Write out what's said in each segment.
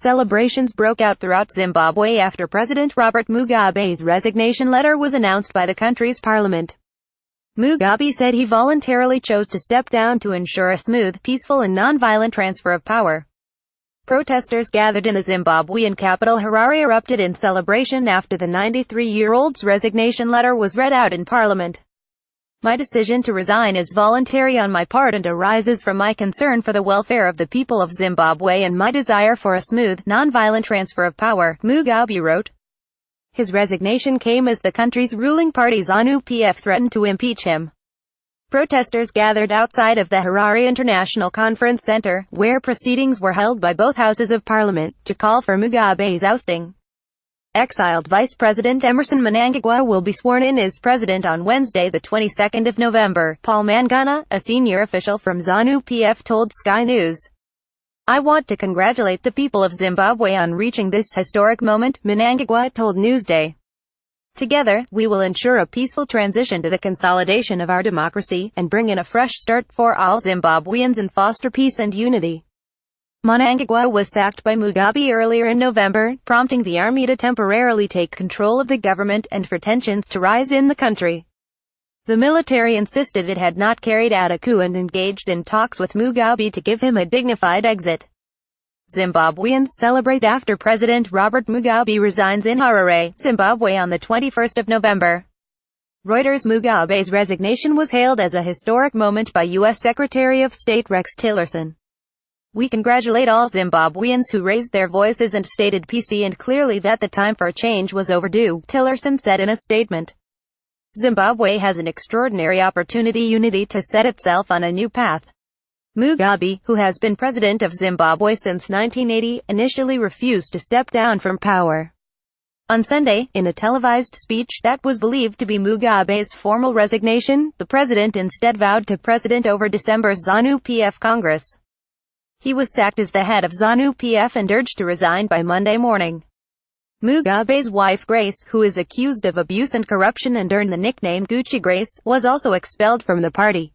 Celebrations broke out throughout Zimbabwe after President Robert Mugabe's resignation letter was announced by the country's parliament. Mugabe said he voluntarily chose to step down to ensure a smooth, peaceful and non-violent transfer of power. Protesters gathered in the Zimbabwean capital Harare erupted in celebration after the 93-year-old's resignation letter was read out in parliament. My decision to resign is voluntary on my part and arises from my concern for the welfare of the people of Zimbabwe and my desire for a smooth, non-violent transfer of power, Mugabe wrote. His resignation came as the country's ruling party ZANU-PF threatened to impeach him. Protesters gathered outside of the Harare International Conference Center, where proceedings were held by both houses of parliament, to call for Mugabe's ousting. Exiled Vice President Emmerson Mnangagwa will be sworn in as president on Wednesday, the 22nd of November, Paul Mangana, a senior official from ZANU-PF told Sky News. I want to congratulate the people of Zimbabwe on reaching this historic moment, Mnangagwa told Newsday. Together, we will ensure a peaceful transition to the consolidation of our democracy, and bring in a fresh start for all Zimbabweans and foster peace and unity. Mnangagwa was sacked by Mugabe earlier in November, prompting the army to temporarily take control of the government and for tensions to rise in the country. The military insisted it had not carried out a coup and engaged in talks with Mugabe to give him a dignified exit. Zimbabweans celebrate after President Robert Mugabe resigns in Harare, Zimbabwe on the 21st of November. Reuters. Mugabe's resignation was hailed as a historic moment by U.S. Secretary of State Rex Tillerson. We congratulate all Zimbabweans who raised their voices and stated peacefully and clearly that the time for a change was overdue, Tillerson said in a statement. Zimbabwe has an extraordinary opportunity to set itself on a new path. Mugabe, who has been president of Zimbabwe since 1980, initially refused to step down from power. On Sunday, in a televised speech that was believed to be Mugabe's formal resignation, the president instead vowed to president over December's ZANU-PF Congress. He was sacked as the head of ZANU-PF and urged to resign by Monday morning. Mugabe's wife Grace, who is accused of abuse and corruption and earned the nickname Gucci Grace, was also expelled from the party.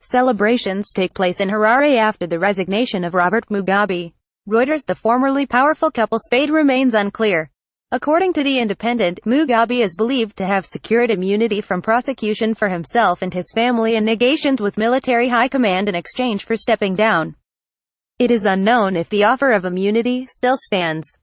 Celebrations take place in Harare after the resignation of Robert Mugabe. Reuters. The formerly powerful couple's fate remains unclear. According to The Independent, Mugabe is believed to have secured immunity from prosecution for himself and his family and negations with military high command in exchange for stepping down. It is unknown if the offer of immunity still stands.